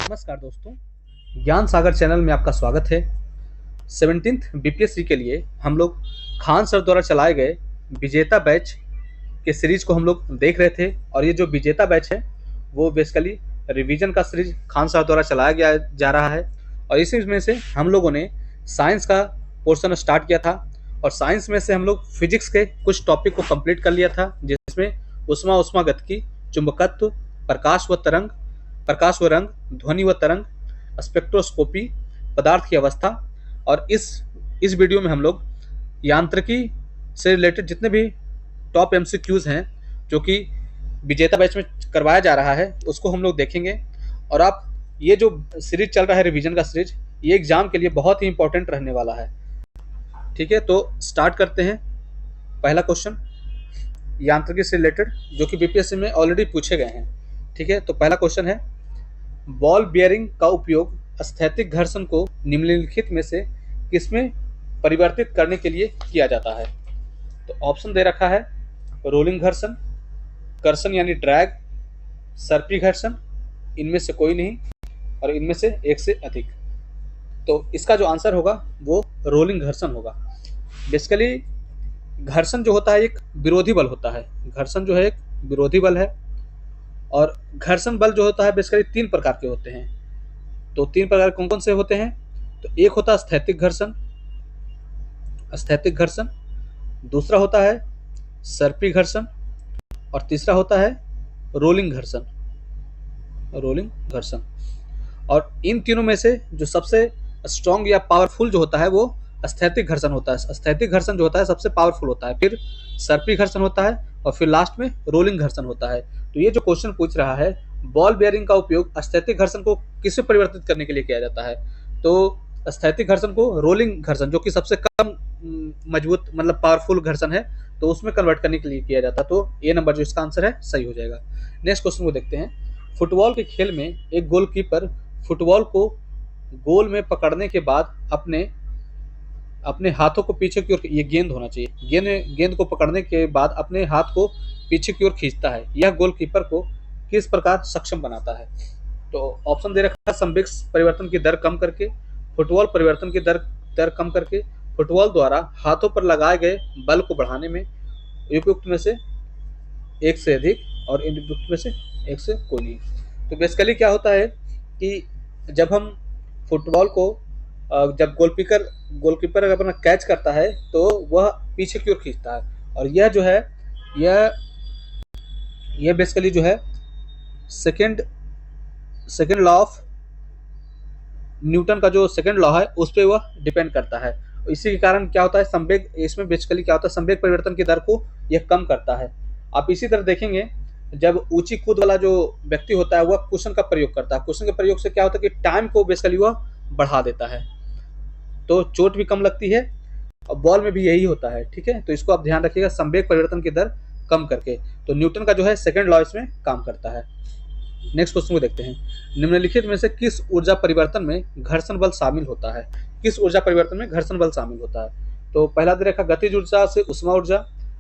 नमस्कार दोस्तों, ज्ञान सागर चैनल में आपका स्वागत है। 17th बीपीएससी के लिए हम लोग खान सर द्वारा चलाए गए विजेता बैच के सीरीज को हम लोग देख रहे थे। और ये जो विजेता बैच है वो बेसिकली रिवीजन का सीरीज खान सर द्वारा चलाया गया जा रहा है। और इसी में से हम लोगों ने साइंस का पोर्शन स्टार्ट किया था और साइंस में से हम लोग फिजिक्स के कुछ टॉपिक को कंप्लीट कर लिया था, जिसमें उष्मागतिकी, चुंबकत्व, प्रकाश व रंग, ध्वनि व तरंग, स्पेक्ट्रोस्कोपी, पदार्थ की अवस्था। और इस वीडियो में हम लोग यांत्रिकी से रिलेटेड जितने भी टॉप एमसीक्यूज हैं जो कि विजेता बैच में करवाया जा रहा है उसको हम लोग देखेंगे। और आप ये जो सीरीज चल रहा है रिवीजन का सीरीज, ये एग्जाम के लिए बहुत ही इंपॉर्टेंट रहने वाला है। ठीक है, तो स्टार्ट करते हैं। पहला क्वेश्चन यांत्रिकी से रिलेटेड जो कि बीपीएससी में ऑलरेडी पूछे गए हैं। ठीक है, तो पहला क्वेश्चन है, बॉल बियरिंग का उपयोग स्थैतिक घर्षण को निम्नलिखित में से किसमें परिवर्तित करने के लिए किया जाता है। तो ऑप्शन दे रखा है रोलिंग घर्षण, कर्षण यानी ड्रैग, सर्पी घर्षण, इनमें से कोई नहीं और इनमें से एक से अधिक। तो इसका जो आंसर होगा वो रोलिंग घर्षण होगा। बेसिकली घर्षण जो होता है एक विरोधी बल होता है। घर्षण जो है एक विरोधी बल है और घर्षण बल जो होता है बेसिकली 3 प्रकार के होते हैं। तो 3 प्रकार कौन कौन से होते हैं? तो एक होता है स्थैतिक घर्षण, दूसरा होता है सर्पी घर्षण और तीसरा होता है रोलिंग घर्षण। और इन तीनों में से जो सबसे स्ट्रॉन्ग या पावरफुल जो होता है वो स्थैतिक घर्षण होता है। स्थैतिक घर्षण जो होता है सबसे पावरफुल होता है, फिर सर्पी घर्षण होता है और फिर लास्ट में रोलिंग घर्षण होता है। तो ये जो क्वेश्चन पूछ रहा है, बॉल बेयरिंग का उपयोग स्थैतिक घर्षण को किसमें परिवर्तित करने के लिए किया जाता है, तो स्थैतिक घर्षण को रोलिंग घर्षण जो कि सबसे कम मजबूत मतलब पावरफुल घर्षण है, तो उसमें कन्वर्ट करने के लिए किया जाता है। तो ये नंबर जो इसका आंसर है सही हो जाएगा। नेक्स्ट क्वेश्चन को देखते हैं। फुटबॉल के खेल में एक गोलकीपर फुटबॉल को गोल में पकड़ने के बाद अपने हाथों को पीछे की ओर, ये गेंद होना चाहिए, गेंद को पकड़ने के बाद अपने हाथ को पीछे की ओर खींचता है। यह गोलकीपर को किस प्रकार सक्षम बनाता है? तो ऑप्शन दे रखा है संवेग परिवर्तन की दर कम करके, फुटबॉल परिवर्तन की दर कम करके, फुटबॉल द्वारा हाथों पर लगाए गए बल को बढ़ाने में, उपयुक्त में से एक से अधिक और उपयुक्त में से एक से कोई नहीं। तो बेसिकली क्या होता है कि जब हम फुटबॉल को जब गोलकीपर अगर अपना कैच करता है तो वह पीछे की ओर खींचता है। और यह जो है यह बेसिकली जो है सेकेंड लॉ ऑफ न्यूटन का जो सेकेंड लॉ है उस पर वह डिपेंड करता है। इसी के कारण क्या होता है, संवेग, इसमें बेसिकली क्या होता है, संवेग परिवर्तन की दर को यह कम करता है। आप इसी तरह देखेंगे जब ऊंची कूद वाला जो व्यक्ति होता है वह कुशन का प्रयोग करता है। कुशन के प्रयोग से क्या होता है कि टाइम को बेसिकली वह बढ़ा देता है, तो चोट भी कम लगती है। और बॉल में भी यही होता है। ठीक है, तो इसको आप ध्यान रखिएगा, संवेग परिवर्तन की दर कम करके। तो न्यूटन का जो है सेकेंड लॉ इसमें काम करता है। नेक्स्ट क्वेश्चन को देखते हैं। निम्नलिखित में से किस ऊर्जा परिवर्तन में घर्षण बल शामिल होता है? किस ऊर्जा परिवर्तन में घर्षण बल शामिल होता है? तो पहला दे रखा गतिज ऊर्जा से उष्मा ऊर्जा,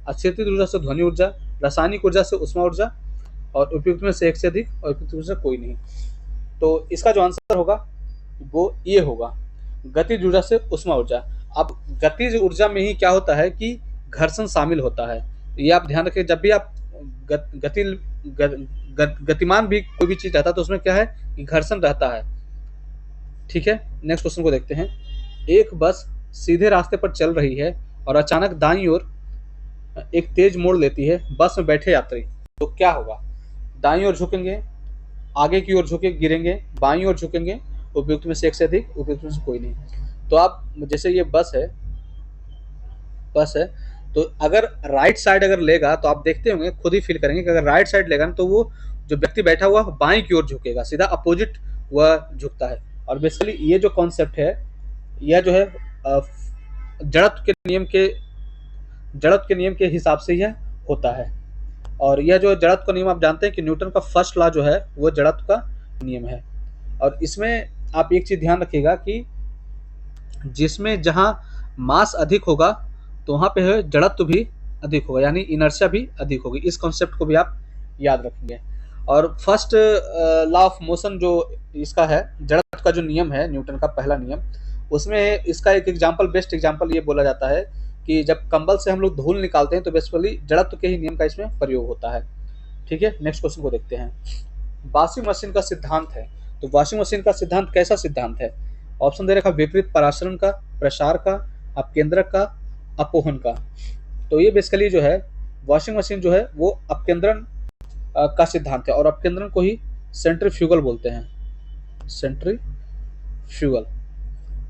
अस्थितिज ऊर्जा से ध्वनि ऊर्जा, रासायनिक ऊर्जा से उष्मा ऊर्जा और उपयुक्त में से एक से अधिक और उपयुक्त में से कोई नहीं। तो इसका जो आंसर होगा वो ये होगा, गतिज ऊर्जा से उष्मा ऊर्जा। अब गतिज ऊर्जा में ही क्या होता है कि घर्षण शामिल होता है। ये आप ध्यान रखिए, जब भी आप गतिमान भी कोई भी चीज रहता है तो उसमें क्या है कि घर्षण रहता है। ठीक है, नेक्स्ट क्वेश्चन को देखते हैं। एक बस सीधे रास्ते पर चल रही है और अचानक दाईं ओर एक तेज मोड़ लेती है। बस में बैठे यात्री तो क्या होगा? दाईं ओर झुकेंगे, आगे की ओर झुके गिरेंगे, बाईं ओर झुकेंगे, उपयुक्त में से एक से अधिक, उपयुक्त में से कोई नहीं। तो आप जैसे ये बस है तो अगर राइट साइड अगर लेगा तो आप देखते होंगे, खुद ही फील करेंगे कि अगर राइट साइड लेगा तो वो जो व्यक्ति बैठा हुआ बाईं की ओर झुकेगा, सीधा अपोजिट वह झुकता है। और बेसिकली ये जो कॉन्सेप्ट है यह जो है जड़त्व के नियम के हिसाब से यह होता है। और यह जो जड़त्व का नियम आप जानते हैं कि न्यूटन का फर्स्ट लॉ जो है वो जड़त्व का नियम है। और इसमें आप एक चीज ध्यान रखिएगा कि जिसमें जहां मास अधिक होगा तो वहां पे जड़त्व भी अधिक होगा, यानी इनर्शिया भी अधिक होगी। इस कॉन्सेप्ट को भी आप याद रखेंगे। और फर्स्ट लॉ ऑफ मोशन जो इसका है, जड़त्व का जो नियम है, न्यूटन का पहला नियम, उसमें इसका एक एग्जांपल, बेस्ट एग्जांपल ये बोला जाता है कि जब कंबल से हम लोग धूल निकालते हैं तो बेसिकली जड़त्व के ही नियम का इसमें प्रयोग होता है। ठीक है, नेक्स्ट क्वेश्चन को देखते हैं। वॉशिंग मशीन का सिद्धांत है, तो वॉशिंग मशीन का सिद्धांत कैसा सिद्धांत है? ऑप्शन दे रखा, विपरीत परासरण का, प्रसार का, अपकेंद्रक का, अपोहन का। तो ये बेसिकली जो है वॉशिंग मशीन जो है वो अपकेंद्रन का सिद्धांत है, और अपकेंद्रन को ही सेंट्रीफ्यूगल बोलते हैं, सेंट्रीफ्यूगल।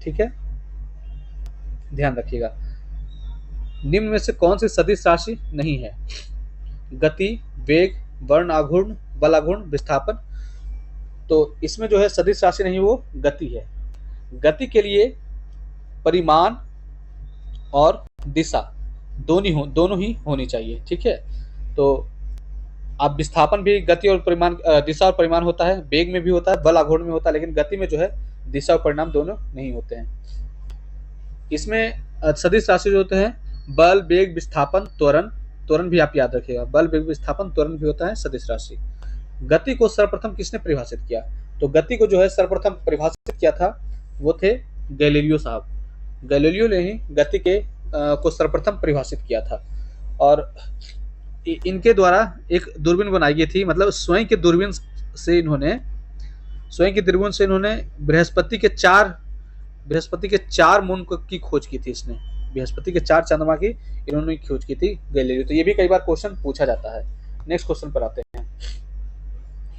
ठीक है, ध्यान रखिएगा। निम्न में से कौन सी सदिश राशि नहीं है? गति, वेग, वर्ण आघूर्ण, बल आघूर्ण, विस्थापन। तो इसमें जो है सदिश राशि नहीं, वो गति है। गति के लिए परिमाण और दिशा दोनों ही होनी चाहिए। ठीक है, तो आप विस्थापन भी गति और परिमाण, दिशा और परिमाण होता है, वेग में भी होता है, बल आघूर्ण में होता है, लेकिन गति में जो है दिशा और परिमाण दोनों नहीं होते हैं। इसमें सदिश राशि जो होते हैं बल, वेग, विस्थापन, त्वरण, त्वरण भी आप याद रखिएगा, बल, वेग, विस्थापन, त्वरण भी होता है सदिश राशि। गति को सर्वप्रथम किसने परिभाषित किया? तो गति को जो है सर्वप्रथम परिभाषित किया था वो थे गैलीलियो साहब। गैलीलियो ने ही गति के को सर्वप्रथम परिभाषित किया था, और इनके द्वारा एक दूरबीन बनाई गई थी, मतलब स्वयं की दूरबीन से इन्होंने बृहस्पति के 4 मून की खोज की थी। इसने बृहस्पति के 4 चंद्रमा की इन्होंने खोज की थी गैलीलियो। तो ये भी कई बार क्वेश्चन पूछा जाता है। नेक्स्ट क्वेश्चन पर आते हैं।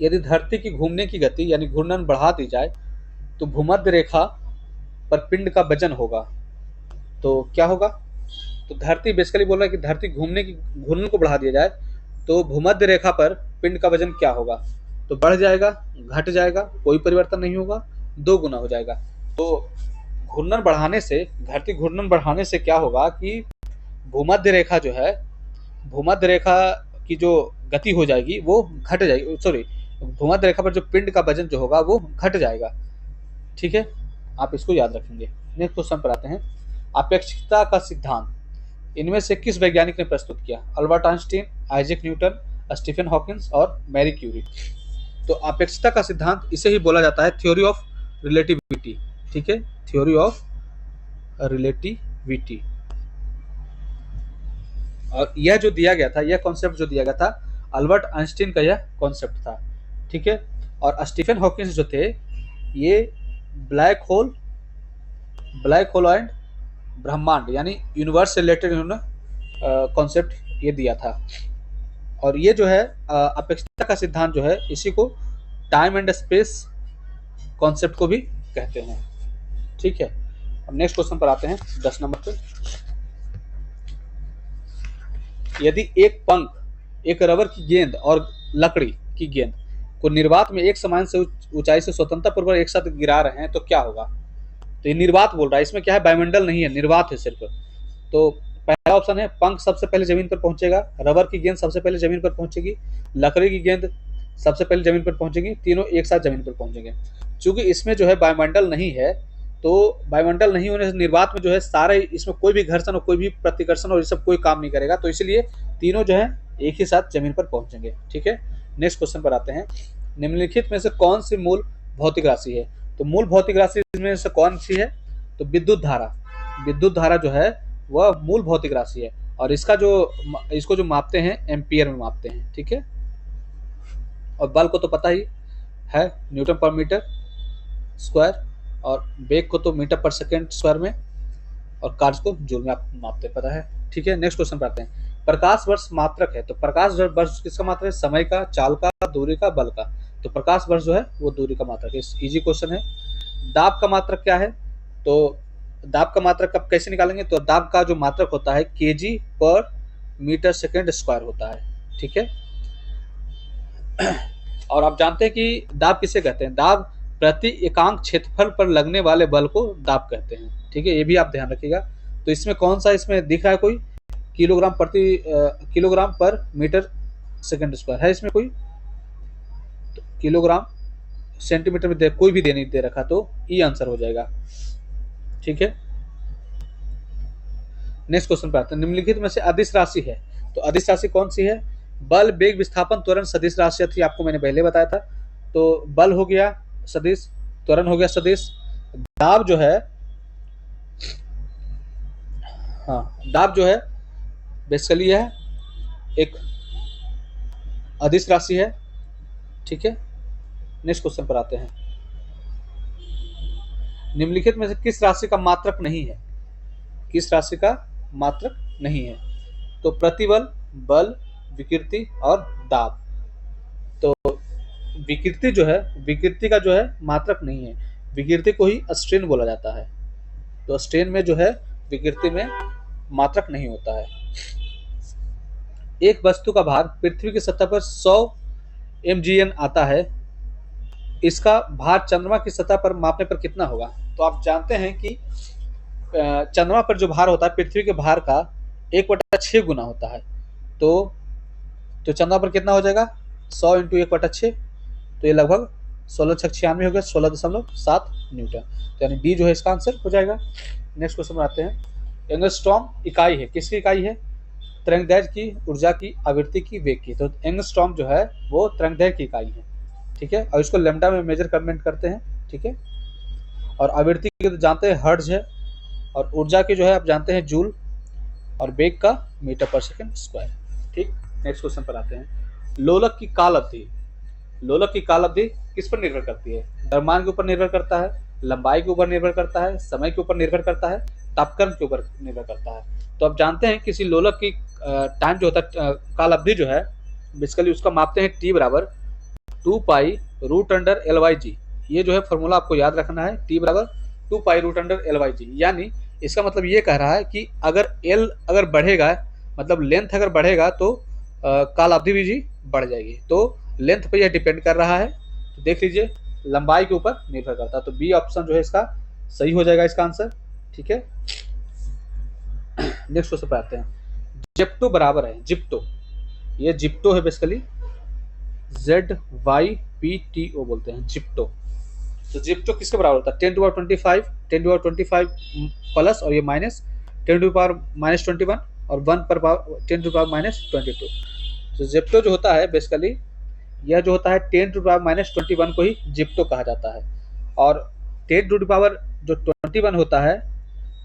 यदि धरती की घूमने की गति यानी घूर्णन बढ़ा दी जाए तो भूमध्य रेखा पर पिंड का वजन होगा, तो क्या होगा? तो धरती बेसिकली बोल रहा है कि धरती घूर्णन को बढ़ा दिया जाए तो भूमध्य रेखा पर पिंड का वजन क्या होगा? तो बढ़ जाएगा, घट जाएगा, कोई परिवर्तन नहीं होगा, 2 गुना हो जाएगा। तो धरती घूर्णन बढ़ाने से क्या होगा कि भूमध्य रेखा की जो गति हो जाएगी वो घट जाएगी, सॉरी, भूमध्य रेखा पर जो पिंड का वजन जो होगा वो घट जाएगा। ठीक है, आप इसको याद रखेंगे। नेक्स्ट क्वेश्चन पर आते हैं। अपेक्षिकता का सिद्धांत इनमें से किस वैज्ञानिक ने प्रस्तुत किया? Albert Einstein, Isaac Newton, Stephen Hawkins और मैरी क्यूरी। तो अपेक्षिकता का सिद्धांत इसे ही बोला जाता है थ्योरी ऑफ रिलेटिविटी। ठीक है, थ्योरी ऑफ रिलेटिविटी। और यह जो दिया गया था, यह कॉन्सेप्ट जो दिया गया था, अल्बर्ट आइंस्टीन का यह कॉन्सेप्ट था। ठीक है, और स्टीफन हॉकिंस जो थे ये ब्लैक होल एंड ब्रह्मांड यानी यूनिवर्स से रिलेटेड इन्होंने कॉन्सेप्ट ये दिया था। और ये जो है अपेक्षिकता का सिद्धांत जो है इसी को टाइम एंड स्पेस कॉन्सेप्ट को भी कहते हैं। ठीक है, अब नेक्स्ट क्वेश्चन पर आते हैं 10 नंबर पे। यदि एक रबर की गेंद और लकड़ी की गेंद को निर्वात में एक समान से ऊंचाई से स्वतंत्रता पूर्वक एक साथ गिरा रहे हैं तो क्या होगा? तो ये निर्वात बोल रहा है, इसमें क्या है, वायुमंडल नहीं है, निर्वात है सिर्फ। तो पहला ऑप्शन है पंख सबसे पहले जमीन पर पहुंचेगा, रबर की गेंद सबसे पहले जमीन पर पहुंचेगी, लकड़ी की गेंद सबसे पहले जमीन पर पहुंचेगी, तीनों एक साथ जमीन पर पहुंचेंगे। चूंकि इसमें जो है वायुमंडल नहीं है, तो वायुमंडल नहीं होने से निर्वात में जो है सारे, इसमें कोई भी घर्षण और कोई भी प्रतिकर्षण और ये सब कोई काम नहीं करेगा, तो इसलिए तीनों जो है एक ही साथ जमीन पर पहुंचेंगे। ठीक है, नेक्स्ट क्वेश्चन पर आते हैं। निम्नलिखित में से कौन सी मूल भौतिक राशि है? तो मूल भौतिक राशि में से कौन सी है? तो विद्युत धारा जो है वह मूल भौतिक राशि है, और इसको जो मापते हैं एम्पियर में मापते हैं। ठीक है, और बल को तो पता ही है, न्यूटन पर मीटर स्क्वायर, और वेग को तो मीटर पर सेकेंड स्क्वायर में, और कार्य को जूल में आप मापते पता है। ठीक है, नेक्स्ट क्वेश्चन पर आते हैं। प्रकाश वर्ष मात्रक है, तो प्रकाश वर्ष किसका मात्रक है? समय का, चाल का, दूरी का, बल का। तो प्रकाश वर्ष जो है वो दूरी का मात्रक है। इजी क्वेश्चन है। दाब का मात्रक क्या है? तो दाब का मात्रक आप कैसे निकालेंगे? तो दाब का जो मात्रक होता है केजी पर मीटर सेकेंड स्क्वायर होता है। ठीक है, और आप जानते हैं कि दाब किसे कहते हैं? दाब प्रति एकांक क्षेत्रफल पर लगने वाले बल को दाब कहते हैं। ठीक है, ये भी आप ध्यान रखिएगा। तो इसमें कौन सा इसमें दिख रहा है? कोई किलोग्राम पर मीटर सेकंड स्क्वायर है इसमें कोई? तो किलोग्राम सेंटीमीटर में कोई भी नहीं दे रखा, तो ई आंसर हो जाएगा। ठीक है, नेक्स्ट क्वेश्चन पर आते हैं। निम्नलिखित में से अदिश राशि है, तो अदिश राशि कौन सी है? बल, वेग, विस्थापन, त्वरण सदिश राशि थी, आपको मैंने पहले बताया था। तो बल हो गया सदिश, त्वरण हो गया सदिश, दाब जो है, हाँ दाब जो है बेसिकली यह एक अदिश राशि है। ठीक है, नेक्स्ट क्वेश्चन पर आते हैं। निम्नलिखित में से किस राशि का मात्रक नहीं है? किस राशि का मात्रक नहीं है? तो प्रतिबल, बल, विकृति और दाब। तो विकृति जो है, विकृति का जो है मात्रक नहीं है, विकृति को ही स्ट्रेन बोला जाता है। तो स्ट्रेन में जो है विकृति में मात्रक नहीं होता है। एक वस्तु का भार पृथ्वी की सतह पर 100 mgn आता है, इसका भार चंद्रमा की सतह पर मापने पर कितना होगा? तो आप जानते हैं कि चंद्रमा पर जो भार होता है पृथ्वी के भार का 1/6 गुना होता है। तो चंद्रमा पर कितना हो जाएगा? 100 इंटू 1/6, तो ये लगभग 1696 हो गया, 16.7 न्यूटन। तो यानी डी जो है इसका आंसर हो जाएगा। नेक्स्ट क्वेश्चन में आते हैं। एंगस्ट्रॉम इकाई है, किसकी इकाई है? तरंगदैर्घ्य की, ऊर्जा की, आवृत्ति की, वेग की। तो एंगस्ट्रॉम जो है वो तरंगदैर्घ्य की इकाई है। ठीक है, और इसको लैम्डा में मेजरमेंट करते हैं। ठीक है, और आवृत्ति की तो जानते हैं हर्ट्ज है, और ऊर्जा की जो है आप जानते हैं जूल, और वेग का मीटर पर सेकंड स्क्वायर। ठीक, नेक्स्ट क्वेश्चन पर आते हैं। लोलक की काल अवधि, लोलक की काल अवधि किस पर निर्भर करती है? द्रव्यमान के ऊपर निर्भर करता है, लंबाई के ऊपर निर्भर करता है, समय के ऊपर निर्भर करता है, तापक्रम के ऊपर निर्भर करता है। तो आप जानते हैं किसी लोलक की टाइम जो होता है, काल अवधि जो है बेसिकली उसका मापते हैं टी बराबर 2 pi root under L by G. ये जो है फॉर्मूला आपको याद रखना है, टी बराबर 2 pi root under L by G. यानी इसका मतलब ये कह रहा है कि अगर एल अगर बढ़ेगा, मतलब लेंथ अगर बढ़ेगा तो काल अवधि भी जी बढ़ जाएगी। तो लेंथ पे यह डिपेंड कर रहा है। तो देख लीजिए लंबाई के ऊपर निर्भर करता है। तो बी ऑप्शन जो है इसका सही हो जाएगा इसका आंसर। ठीक है, नेक्स्ट क्वेश्चन पे आते हैं। जिप्टो बराबर है, जिप्टो, ये जिप्टो है बेसिकली, ZYPTO बोलते हैं जिप्टो। तो जिप्टो किसके बराबर होता है? 10^25, 10^25 प्लस और ये माइनस 10^-21 और 1 पर 10^-22। तो जिप्टो जो होता है बेसिकली यह जो होता है 10^-21 को ही जिप्टो कहा जाता है। और 10 जो 21 होता है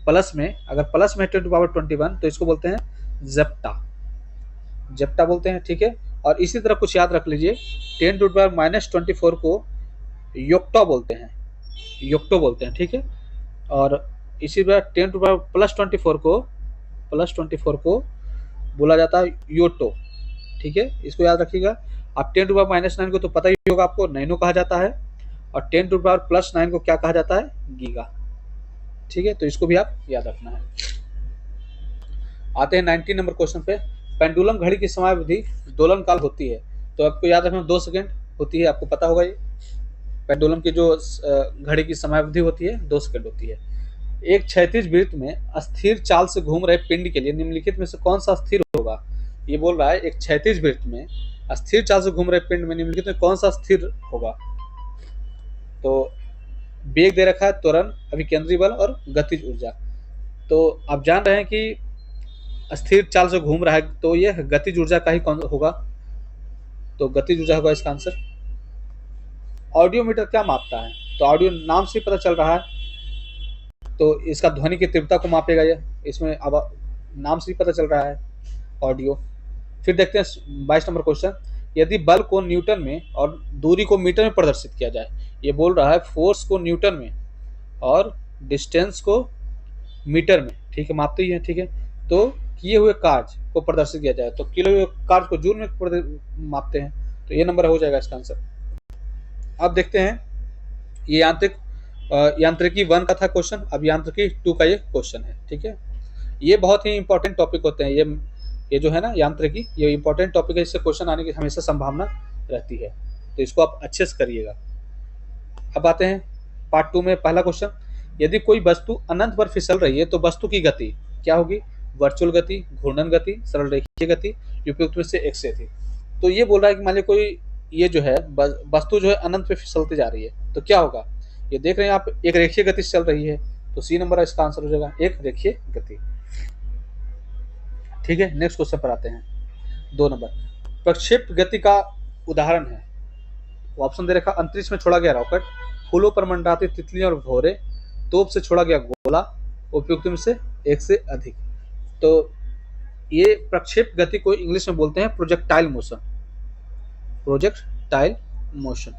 प्लस में, अगर प्लस में 10^21 तो इसको बोलते हैं जेप्टा, जेप्टा बोलते हैं। ठीक है, और इसी तरह कुछ याद रख लीजिए, 10^-24 को योक्टा बोलते हैं, योक्टो बोलते हैं। ठीक है, और इसी तरह 10^+24 को बोला जाता है योटो। ठीक है, इसको याद रखिएगा। अब 10^-9 को तो पता ही होगा आपको, नैनो कहा जाता है, और 10^+9 को क्या कहा जाता है? गीगा। ठीक है, तो इसको भी आप याद रखना है। आते हैं 19 नंबर क्वेश्चन पे। पेंडुलम घड़ी की समयावधि दोलन काल होती है, तो आपको याद रखना 2 सेकंड होती है, आपको पता होगा ये। पेंडुलम की जो घड़ी की समयावधि होती है 2 सेकंड होती है। एक क्षैतिज वृत्त में स्थिर चाल से घूम रहे पिंड के लिए निम्नलिखित में से कौन सा स्थिर होगा? ये बोल रहा है एक क्षैतिज वृत्त में स्थिर चाल से घूम रहे पिंड में निम्नलिखित में कौन सा स्थिर होगा? तो वेग दे रखा है, त्वरण, अभिकेंद्री बल और गतिज ऊर्जा। तो आप जान रहे हैं कि स्थिर चाल से घूम रहा है, तो यह गतिज ऊर्जा का ही कौन होगा? तो गतिज ऊर्जा होगा इसका आंसर। ऑडियोमीटर क्या मापता है? तो ऑडियो नाम से पता चल रहा है, तो इसका ध्वनि की तीव्रता को मापेगा ये, इसमें अब नाम से ही पता चल रहा है ऑडियो। फिर देखते हैं 22 नंबर क्वेश्चन। यदि बल को न्यूटन में और दूरी को मीटर में प्रदर्शित किया जाए, ये बोल रहा है फोर्स को न्यूटन में और डिस्टेंस को मीटर में, ठीक है, मापते ही है। ठीक है, तो किए हुए कार्य को प्रदर्शित किया जाए तो किए हुए कार्य को जूल में मापते हैं, तो ये नंबर हो जाएगा इसका आंसर। अब देखते हैं, ये यांत्रिकी 1 का था क्वेश्चन, अब यांत्रिकी 2 का ये क्वेश्चन है। ठीक है, ये बहुत ही इंपॉर्टेंट टॉपिक होते हैं, ये जो है ना यांत्रिकी, ये इंपॉर्टेंट टॉपिक है, इससे क्वेश्चन आने की हमेशा संभावना रहती है, तो इसको आप अच्छे से करिएगा। अब आते हैं पार्ट 2 में। पहला क्वेश्चन, यदि कोई वस्तु अनंत पर फिसल रही है तो वस्तु की गति क्या होगी? वर्चुअल गति, घूर्णन गति, सरल रेखीय गति, उपयुक्त में से एक से थी। तो ये बोल रहा है कि मान लीजिए कोई ये जो है वस्तु जो है अनंत पे फिसलती जा रही है, तो क्या होगा? ये देख रहे हैं आप, एक रेखीय गति से चल रही है, तो सी नंबर इसका आंसर हो जाएगा, एक रेखीय गति। ठीक है, नेक्स्ट क्वेश्चन पर आते हैं 2 नंबर। प्रक्षेप गति का उदाहरण है। ऑप्शन दे रखा, अंतरिक्ष में छोड़ा गया रॉकेट, फूलों पर मंडराती तितलियां और भौरे, तोप से छोड़ा गया गोला, उपयुक्त में से एक से अधिक। तो ये प्रक्षेप गति को इंग्लिश में बोलते हैं प्रोजेक्टाइल मोशन। Projectile motion.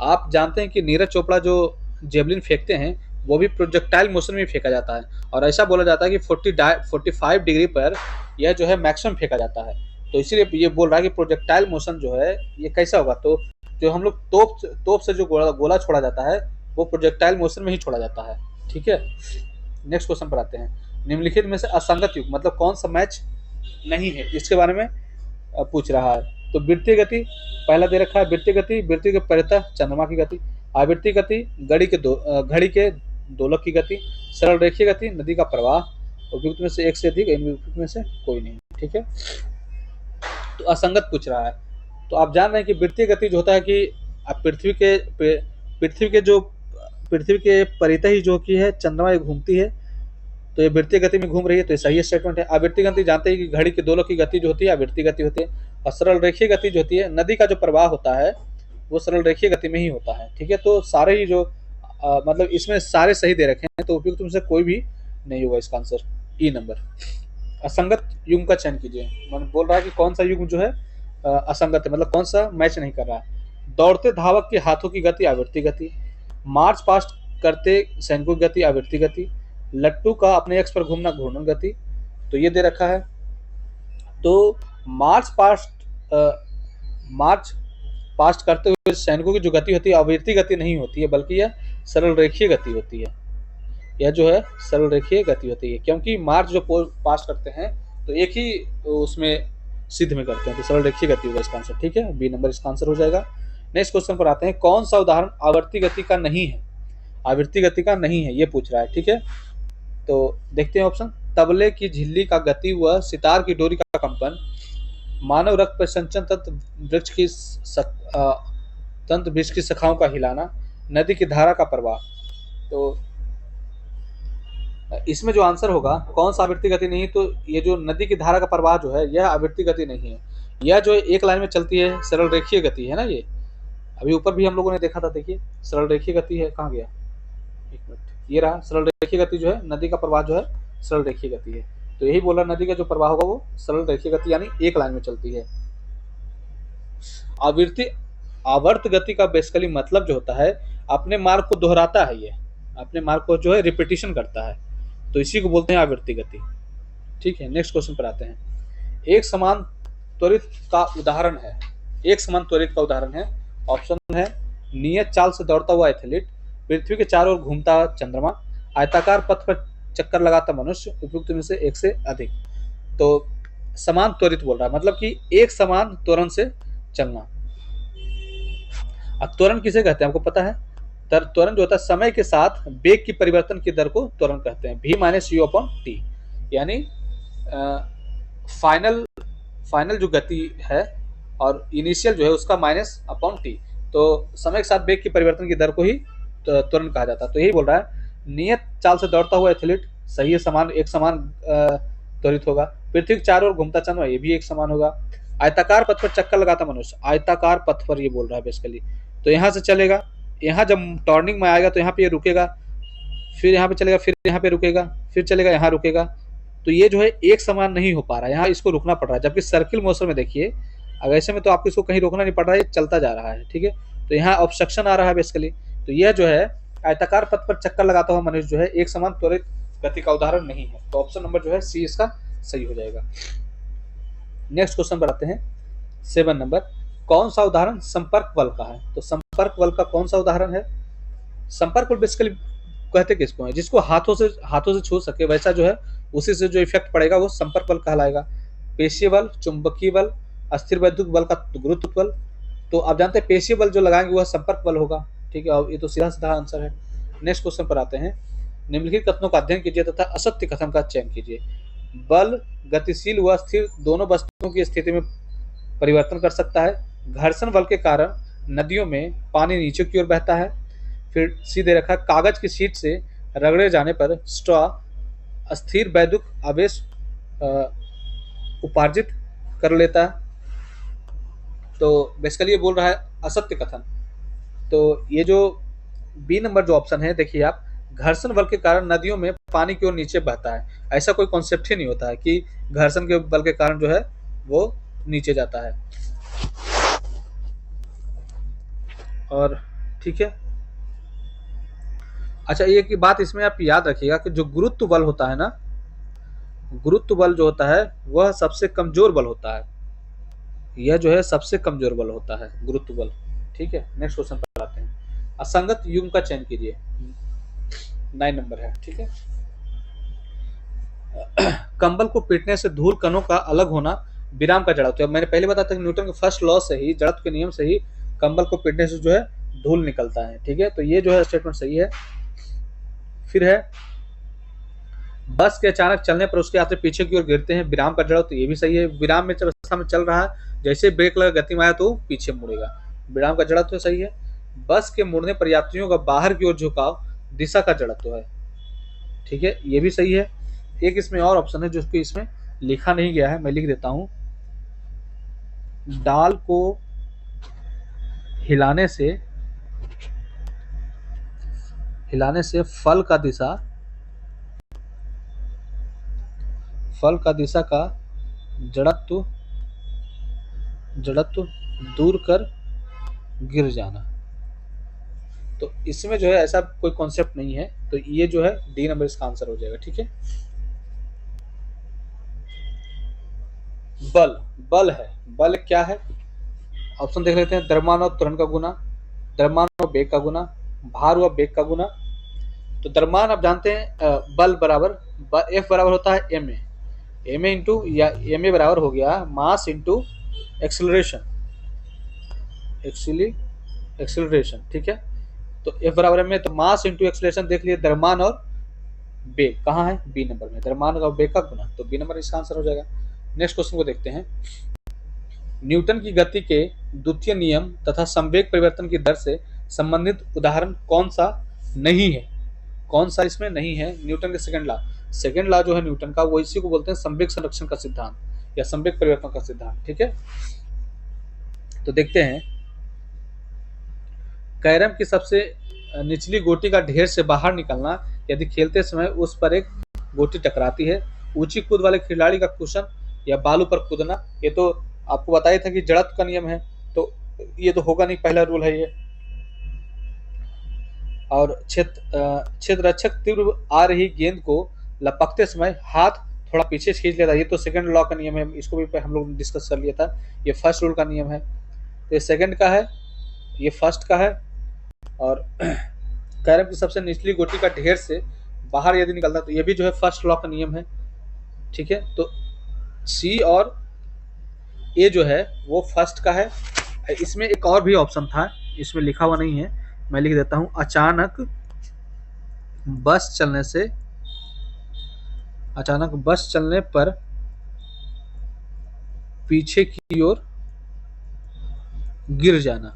आप जानते हैं कि नीरज चोपड़ा जो जेवलिन फेंकते हैं वो भी प्रोजेक्टाइल मोशन में फेंका जाता है, और ऐसा बोला जाता है कि 45 डिग्री पर यह जो है मैक्सिमम फेंका जाता है। तो इसीलिए ये बोल रहा है कि प्रोजेक्टाइल मोशन जो है ये कैसा होगा, तो जो हम लोग तोप से जो गोला छोड़ा जाता है वो प्रोजेक्टाइल मोशन में ही छोड़ा जाता है। ठीक है, नेक्स्ट क्वेश्चन पर आते हैं। निम्नलिखित में से असंगत युग मतलब कौन सा मैच नहीं है, इसके बारे में पूछ रहा है। तो वृत्तीय गति पहला दे रखा है, वृत्तीय गति वृत्तीय के परितः चंद्रमा की गति, आवृत्तीय गति घड़ी के दोलक की गति, सरल रेखीय गति नदी का प्रवाह, उपयुक्त में से एक से अधिक, उपयुक्त में से कोई नहीं। ठीक है, तो असंगत पूछ रहा है। तो आप जान रहे हैं कि वृत्तीय गति जो होता है कि आप पृथ्वी के परितः ही जो की है चंद्रमा ये घूमती है, तो ये वृत्तीय गति में घूम रही है, तो ये सही स्टेटमेंट है। आवृत्तीय गति जानते हैं कि घड़ी के दोलक की गति जो होती है आवृत्तीय गति होती है, और सरल रेखीय गति जो होती है नदी का जो प्रवाह होता है वो सरल रेखीय गति में ही होता है। ठीक है, तो सारे ही जो मतलब इसमें सारे सही दे रखे हैं, तो उपयुक्त में से कोई भी नहीं होगा इसका आंसर ई नंबर। असंगत युग का चयन कीजिए, मैंने बोल रहा है कि कौन सा युग जो है असंगत है, मतलब कौन सा मैच नहीं कर रहा है। दौड़ते धावक के हाथों की गति आवृत्तीय गति, मार्च पास्ट करते सैनिकों की गति आवृत्तीय गति, लट्टू का अपने एक्स पर घूमना घूर्णन गति, तो ये दे रखा है। तो मार्च पास्ट करते हुए सैनिकों की जो गति होती है आवृत्तीय गति नहीं होती है, बल्कि यह सरल रेखीय गति होती है। यह जो है सरल रेखीय गति होती है, क्योंकि मार्च जो पास करते हैं तो एक ही उसमें सिद्ध में करते हैं, तो सरल रेखीय गति होगा इसका आंसर। ठीक है, बी नंबर इसका आंसर हो जाएगा। नेक्स्ट क्वेश्चन पर आते हैं, कौन सा उदाहरण आवर्ती गति का नहीं है, आवृत्ति गति का नहीं है ये पूछ रहा है। ठीक है, तो देखते हैं ऑप्शन। तबले की झिल्ली का गति व सितार की डोरी का कंपन, मानव रक्त परिसंचन तंत्र वृक्ष की शाखाओं का हिलाना, नदी की धारा का प्रवाह। तो इसमें जो आंसर होगा कौन सा आवृत्ति गति नहीं, तो ये जो नदी की धारा का प्रवाह जो है यह आवृत्ति गति नहीं है। यह जो एक लाइन में चलती है सरल रेखीय गति है ना। ये अभी ऊपर भी हम लोगों ने देखा था, देखिए सरल रेखीय गति है, कहाँ गया, एक मिनट, ये रहा सरल रेखीय गति जो है, नदी का प्रवाह जो है सरल रेखीय गति है। तो यही बोला, नदी का जो प्रवाह होगा वो सरल रेखीय गति यानी एक लाइन में चलती है। आवर्त गति का बेसिकली मतलब जो होता है अपने मार्ग को दोहराता है, ये अपने मार्ग को जो है रिपीटिशन करता है, तो इसी को बोलते हैं आवृत्ति गति। ठीक है, नेक्स्ट क्वेश्चन पर आते हैं। एक समान त्वरित का उदाहरण है, एक समान त्वरित का उदाहरण है। ऑप्शन है, नियत चाल से दौड़ता हुआ एथलीट, पृथ्वी के चारों ओर घूमता चंद्रमा, आयताकार पथ पर चक्कर लगाता मनुष्य, उपयुक्त में से एक से अधिक। तो समान त्वरित बोल रहा है, मतलब कि एक समान त्वरण से चलना। अब त्वरण किसे कहते हैं आपको पता है? त्वरण जो होता है समय के साथ वेग की परिवर्तन की दर को त्वरण कहते हैं, v minus you upon T, यानी फाइनल जो गति है और इनिशियल जो है उसका माइनस अपॉन टी, तो समय के साथ वेग की परिवर्तन की दर को ही त्वरण कहा जाता है। तो यही बोल रहा है, नियत चाल से दौड़ता हुआ एथलीट सही है, समान एक समान त्वरित होगा। पृथ्वी के चारों ओर घूमता चंद्रमा, ये भी एक समान होगा। आयताकार पथ पर चक्कर लगाता मनुष्य, आयताकार पथ पर ये बोल रहा है बेसिकली, तो यहाँ से चलेगा, यहाँ जब टर्निंग में आएगा तो यहाँ पे ये रुकेगा, फिर यहाँ पे चलेगा, फिर यहाँ पे रुकेगा, फिर चलेगा, यहाँ रुकेगा, तो ये जो है एक समान नहीं हो पा रहा है, यहाँ इसको रुकना पड़ रहा है। जबकि सर्किल मोशन में देखिए, अगर ऐसे में तो आपको इसको कहीं रोकना नहीं पड़ रहा है, ये चलता जा रहा है। ठीक है, तो यहाँ ऑब्स्ट्रक्शन आ रहा है बेसिकली, तो यह जो है आयताकार पथ पर चक्कर लगाता हुआ मनुष्य जो है एक समान त्वरित गति का उदाहरण नहीं है। तो ऑप्शन नंबर जो है सी इसका सही हो जाएगा। नेक्स्ट क्वेश्चन पर आते हैं 7 नंबर, कौन सा उदाहरण संपर्क बल का है? तो संपर्क बल का कौन सा उदाहरण है? संपर्क बल बेसिकली कहते किसको है? जिसको हाथों से छू सके, वैसा जो है उसी से जो इफेक्ट पड़ेगा वो संपर्क बल कहलाएगा। पेशीय बल, चुंबकीय बल, अस्थिर वैद्युत बल का गुरुत्व बल, तो आप जानते हैं पेशीय बल जो लगाएंगे वह संपर्क बल होगा। ठीक है, और ये तो सीधा सीधा आंसर है। नेक्स्ट क्वेश्चन पर आते हैं, निम्नलिखित कथनों का अध्ययन कीजिए तथा असत्य कथन का चयन कीजिए। बल गतिशील व स्थिर दोनों वस्तुओं की स्थिति में परिवर्तन कर सकता है। घर्षण बल के कारण नदियों में पानी नीचे की ओर बहता है। फिर सीधे रखा, कागज की शीट से रगड़े जाने पर स्ट्रॉ अस्थिर वैद्युत आवेश उपार्जित कर लेता है। तो बेसिकली ये बोल रहा है असत्य कथन। तो ये जो बी नंबर जो ऑप्शन है, देखिए आप, घर्षण बल के कारण नदियों में पानी की ओर नीचे बहता है, ऐसा कोई कॉन्सेप्ट ही नहीं होता है कि घर्षण के बल के कारण जो है वो नीचे जाता है। और ठीक है, अच्छा एक ही बात इसमें आप याद रखिएगा कि जो गुरुत्व बल होता है ना, गुरुत्व बल जो होता है वह सबसे कमजोर बल होता है, यह जो है सबसे कमजोर बल होता है गुरुत्व बल। ठीक है, नेक्स्ट क्वेश्चन पर आते हैं। असंगत युग्म का चयन कीजिए, 9 नंबर है। ठीक है, कंबल को पीटने से धूल कणों का अलग होना विराम का जड़त्व है। मैंने पहले बताया था कि न्यूटन के फर्स्ट लॉ से ही, जड़त्व के नियम से ही कंबल को पीटने से जो है धूल निकलता है। ठीक है, तो ये जो है स्टेटमेंट सही है। फिर है, बस के अचानक चलने पर उसके यात्री पीछे की ओर गिरते हैं, विराम का जड़त्व, तो ये भी सही है। विराम में अवस्था में चल रहा है, जैसे ब्रेक लगा गति में आया तो पीछे मुड़ेगा, विराम का जड़त्व सही है। बस के मुड़ने पर यात्रियों का बाहर की ओर झुकाव दिशा का जड़त्व है। ठीक है, ये भी सही है। एक इसमें और ऑप्शन है जो कि इसमें लिखा नहीं गया है, मैं लिख देता हूं। डाल को हिलाने से फल का दिशा का जड़त्व दूर कर गिर जाना। तो इसमें जो है ऐसा कोई कॉन्सेप्ट नहीं है, तो ये जो है डी नंबर इसका आंसर हो जाएगा। ठीक है, बल है, बल क्या है, ऑप्शन देख लेते हैं। द्रव्यमान और त्वरण का गुना, द्रव्यमान और वेग का गुना, भार व वेग का गुना। तो द्रव्यमान आप जानते हैं, बल बराबर एफ बराबर होता है एम ए इंटू, या एम ए बराबर हो गया मास इंटू एक्सेलरेशन, एक्सेलरेशन। ठीक है, तो एफ बराबर एम ए, तो मास इंटू एक्सेलरेशन देख लिए, द्रव्यमान और वेग कहाँ है, बी नंबर में, द्रव्यमान और वेग का गुना, तो बी नंबर इसका आंसर हो जाएगा। नेक्स्ट क्वेश्चन को देखते हैं। न्यूटन की गति के द्वितीय नियम तथा संवेग परिवर्तन की दर से संबंधित उदाहरण कौन सा नहीं है, कौन सा इसमें नहीं है। न्यूटन के सेकंड लॉ जो है न्यूटन का, वो इसी को बोलते हैं संवेग संरक्षण का सिद्धांत या संवेग परिवर्तन का सिद्धांत। ठीक है, तो देखते हैं। कैरम की सबसे निचली गोटी का ढेर से बाहर निकलना, यदि खेलते समय उस पर एक गोटी टकराती है। ऊंची कूद वाले खिलाड़ी का कुशन या बालू पर कूदना, ये तो आपको बताया था कि जड़त्व का नियम है, तो ये तो होगा नहीं, पहला रूल है ये। और क्षेत्र रक्षक तीव्र आ रही गेंद को लपकते समय हाथ थोड़ा पीछे खींच लेता है, ये तो सेकंड लॉ का नियम है, इसको भी हम लोग डिस्कस कर लिया था। ये फर्स्ट रूल का नियम है, तो ये सेकंड का है, ये फर्स्ट का है। और कैरम की सबसे निचली गोटी का ढेर से बाहर यदि निकलता तो ये भी जो है फर्स्ट लॉ का नियम है। ठीक है, तो सी और ए जो है वो फर्स्ट का है। इसमें एक और भी ऑप्शन था, इसमें लिखा हुआ नहीं है, मैं लिख देता हूं। अचानक बस चलने पर पीछे की ओर गिर जाना,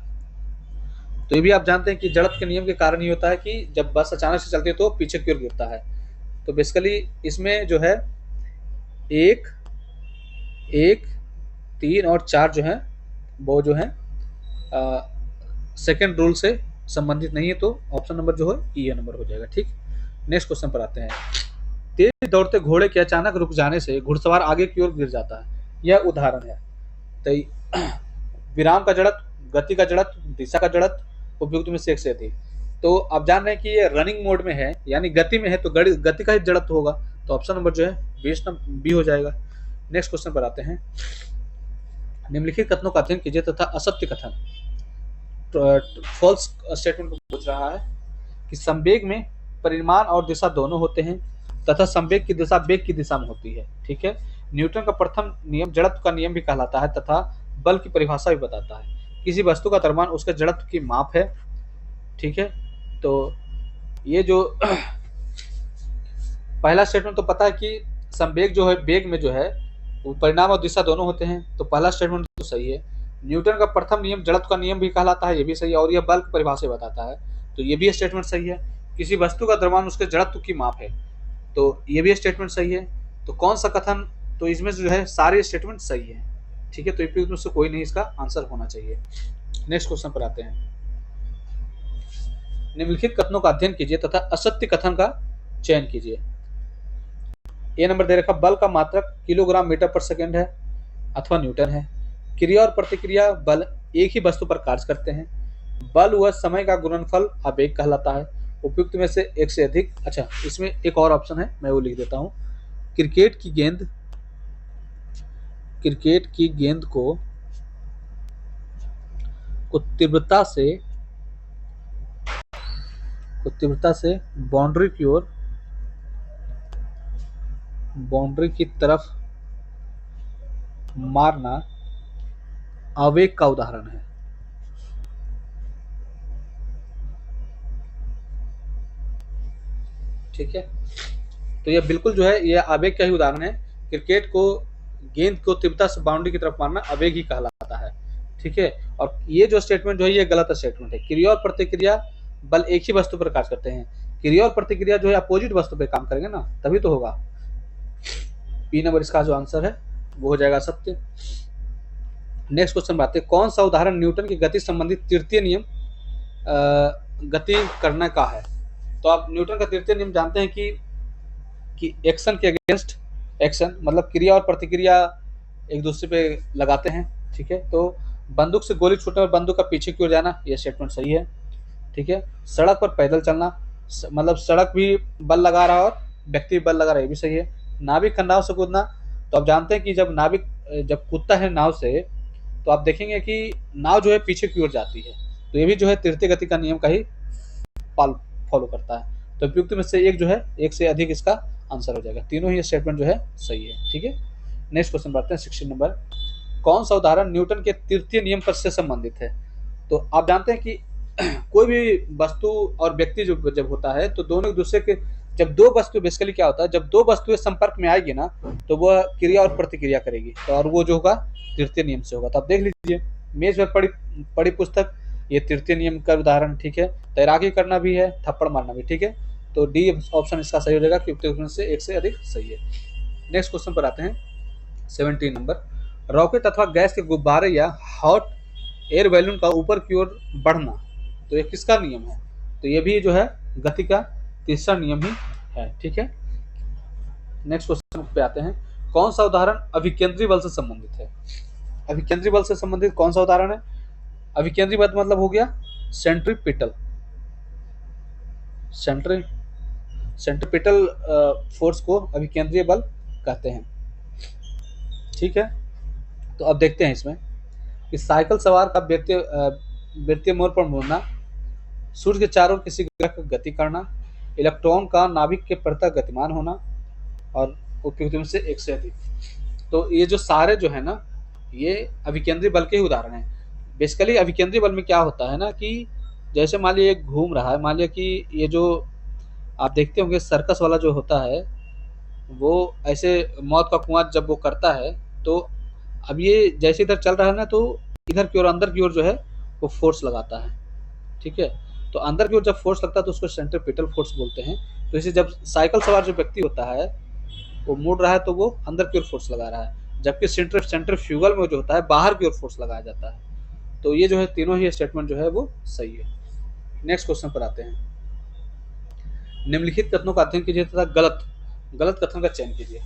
तो ये भी आप जानते हैं कि जड़त्व के नियम के कारण ही होता है कि जब बस अचानक से चलती है तो पीछे की ओर गिरता है। तो बेसिकली इसमें जो है एक 3 और 4 जो है वो जो है सेकेंड रूल से संबंधित नहीं है, तो ऑप्शन नंबर जो है ई नंबर हो जाएगा। ठीक, नेक्स्ट क्वेश्चन पर आते हैं। तेज दौड़ते घोड़े के अचानक रुक जाने से घुड़सवार आगे की ओर गिर जाता है, यह उदाहरण है। तो विराम का जड़त्व, गति का जड़त्व, दिशा का जड़त्व, उपयुक्त में से एक से अधिक। तो आप जान रहे हैं कि ये रनिंग मोड में है, यानी गति में है, तो गति का ही जड़त्व होगा, तो ऑप्शन नंबर जो है बी हो जाएगा। नेक्स्ट क्वेश्चन पर आते हैं। निम्नलिखित कथनों का अध्ययन कीजिए तथा असत्य कथन, फॉल्स स्टेटमेंट को पूछ रहा है कि संवेग में परिमाण और दिशा दोनों होते हैं तथा संवेग की दिशा वेग की दिशा में होती है। ठीक है, न्यूटन का प्रथम नियम जड़त्व का नियम भी कहलाता है तथा बल की परिभाषा भी बताता है। किसी वस्तु का द्रव्यमान उसके जड़त्व की माप है। ठीक है, तो ये जो पहला स्टेटमेंट तो पता है कि संवेग जो है वेग में जो है वो परिणाम और दिशा दोनों होते हैं, तो पहला स्टेटमेंट तो सही है। न्यूटन का प्रथम नियम जड़त्व का नियम भी कहलाता है, ये भी सही है, और यह बल की परिभाषा बताता है, तो ये भी स्टेटमेंट सही है। किसी वस्तु का द्रव्यमान उसके जड़त्व की माप है, तो ये भी स्टेटमेंट सही है। तो कौन सा कथन, तो इसमें जो है सारे स्टेटमेंट सही है। ठीक है, तो उपयुक्त में से कोई नहीं इसका आंसर होना चाहिए। नेक्स्ट क्वेश्चन पर आते हैं। निम्नलिखित कथनों का अध्ययन कीजिए तथा असत्य कथन का चयन कीजिए। ए नंबर दे रखा, बल का मात्रक किलोग्राम मीटर पर सेकंड है अथवा न्यूटन है। क्रिया और प्रतिक्रिया बल एक ही वस्तु पर कार्य करते हैं। बल व समय का गुणनफल आवेग कहलाता है। उपयुक्त में से एक से अधिक। अच्छा, इसमें एक और ऑप्शन है, मैं वो लिख देता हूँ। क्रिकेट की गेंद को तीव्रता से बाउंड्री की तरफ मारना आवेग का उदाहरण है। ठीक है, तो ये बिल्कुल जो है ये आवेग का ही उदाहरण है। गेंद को तीव्रता से बाउंड्री की तरफ मारना आवेग ही कहलाता है। ठीक है, और ये जो स्टेटमेंट जो है ये गलत स्टेटमेंट है। क्रिया और प्रतिक्रिया बल एक ही वस्तु पर कार्य करते हैं। क्रिया और प्रतिक्रिया जो है अपोजिट वस्तु पे काम करेंगे ना, तभी तो होगा। बी नंबर इसका जो आंसर है वो हो जाएगा सत्य। नेक्स्ट क्वेश्चन बात है, कौन सा उदाहरण न्यूटन की गति संबंधित तृतीय नियम गति करने का है। तो आप न्यूटन का तृतीय नियम जानते हैं कि एक्शन के अगेंस्ट एक्शन, मतलब क्रिया और प्रतिक्रिया एक दूसरे पे लगाते हैं। ठीक है, तो बंदूक से गोली छूटने पर बंदूक का पीछे की ओर जाना, यह स्टेटमेंट सही है। ठीक है, सड़क पर पैदल चलना, मतलब सड़क भी बल लगा रहा है और व्यक्ति भी बल लगा रहा है, ये भी सही है। नाविक का नाव से कूदना, तो आप जानते हैं कि जब नाविक जब कूदता है नाव से, तो आप देखेंगे कि नाव जो है पीछे की ओर जाती है, तो ये भी जो है तृतीय गति का नियम का ही फॉलो करता है। तो उपयुक्त में से एक जो है एक से अधिक इसका आंसर हो जाएगा। तीनों ही स्टेटमेंट जो है सही है। ठीक है, नेक्स्ट क्वेश्चन बढ़ते हैं। 16 नंबर, कौन सा उदाहरण न्यूटन के तृतीय नियम पर से संबंधित है। तो आप जानते हैं कि कोई भी वस्तु और व्यक्ति जब होता है तो दोनों एक दूसरे के, जब दो वस्तु, बेसिकली क्या होता है, जब दो वस्तुएं संपर्क में आएगी ना, तो वह क्रिया और प्रतिक्रिया करेगी, तो और वो जो होगा तृतीय नियम से होगा। तो आप देख लीजिए, मेज पर पड़ी पुस्तक, ये तृतीय नियम का उदाहरण। ठीक है, तैराकी करना भी है, थप्पड़ मारना भी। ठीक है, तो डी ऑप्शन इसका सही हो जाएगा कि उपयुक्त में से एक से अधिक सही है। नेक्स्ट क्वेश्चन पर आते हैं। 17 नंबर, रॉकेट अथवा गैस के गुब्बारे या हॉट एयर बैलून का ऊपर की ओर बढ़ना, तो ये किसका नियम है। तो ये भी जो है गति का तीसरा नियम ही है। ठीक है, नेक्स्ट क्वेश्चन पे आते हैं। कौन सा उदाहरण अभिकेंद्री बल से संबंधित है। अभिकेंद्री बल से संबंधित कौन सा उदाहरण है। अभिकेंद्री बल मतलब हो गया सेंट्रीपिटल फोर्स को अभिकेंद्रीय बल कहते हैं। ठीक है, तो अब देखते हैं इसमें कि साइकिल सवार का वृत्तीय मोड़ पर मुड़ना, सूर्य के चारों ओर किसी ग्रह की गति करना, इलेक्ट्रॉन का नाभिक के प्रति गतिमान होना, और उपयुक्त में से एक से अधिक। तो ये जो सारे जो है ना, ये अभिकेंद्री बल के ही उदाहरण है। बेसिकली अभिकेंद्री बल में क्या होता है ना, कि जैसे मान लीजिए एक घूम रहा है, मान लिया कि ये जो आप देखते होंगे सर्कस वाला जो होता है, वो ऐसे मौत का कुआं जब वो करता है, तो अब ये जैसे इधर चल रहा है ना, तो इधर की ओर अंदर की ओर जो है वो फोर्स लगाता है। ठीक है, तो अंदर की ओर जब फोर्स लगता है तो उसको सेंट्रीपिटल फोर्स बोलते हैं। तो इसे जब साइकिल सवार जो व्यक्ति होता है वो मुड़ रहा है तो वो अंदर की ओर फोर्स लगा रहा है, जबकि सेंट्रीफ्यूगल में जो होता है बाहर की ओर फोर्स लगाया जाता है। तो ये जो है तीनों ही स्टेटमेंट जो है वो सही है। नेक्स्ट क्वेश्चन पर आते हैं। निम्नलिखित कथनों का अध्ययन कीजिए तथा गलत कथन का चयन कीजिए।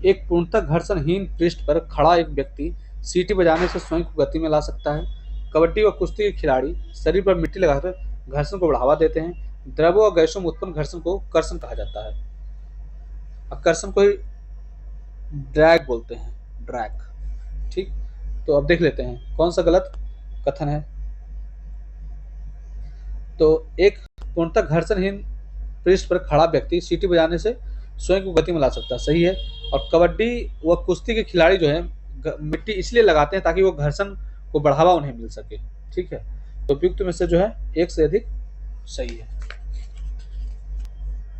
एक पूर्णतः घर्षणहीन पृष्ठ पर खड़ा एक व्यक्ति सीटी बजाने से स्वयं को गति में ला सकता है। कबड्डी व कुश्ती के खिलाड़ी शरीर पर मिट्टी लगाकर घर्षण को बढ़ावा देते हैं। द्रव्यों और गैसों में उत्पन्न घर्षण को कर्षण कहा जाता है। कर्षण को ही ड्रैग बोलते हैं, ड्रैग। ठीक, तो अब देख लेते हैं कौन सा गलत कथन है। तो एक पूर्णतः घर्षणहीन पृष्ठ पर खड़ा व्यक्ति सीटी बजाने से स्वयं को गति में ला सकता है, सही है। और कबड्डी व कुश्ती के खिलाड़ी जो है मिट्टी इसलिए लगाते हैं ताकि वो घर्षण को बढ़ावा उन्हें मिल सके। ठीक है, तो उपयुक्त में से जो है एक से अधिक सही है।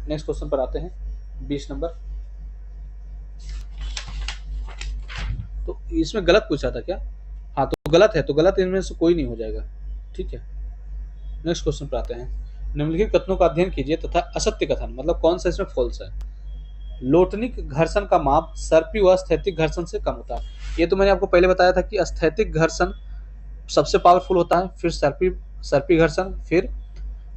नेक्स्ट क्वेश्चन पर आते हैं। 20 नंबर, तो इसमें गलत पूछा था क्या। हाँ, तो गलत है, तो गलत इनमें से कोई नहीं हो जाएगा। ठीक है, नेक्स्ट क्वेश्चन पर आते हैं। निम्नलिखित कथनों का अध्ययन कीजिए तथा असत्य कथन, मतलब कौन सा इसमें फॉल्स है। लोटनिक घर्षण का माप सर्पी व स्थैतिक घर्षण से कम होता है। ये तो मैंने आपको पहले बताया था कि स्थैतिक घर्षण सबसे पावरफुल होता है, फिर सर्पी सर्पी घर्षण, फिर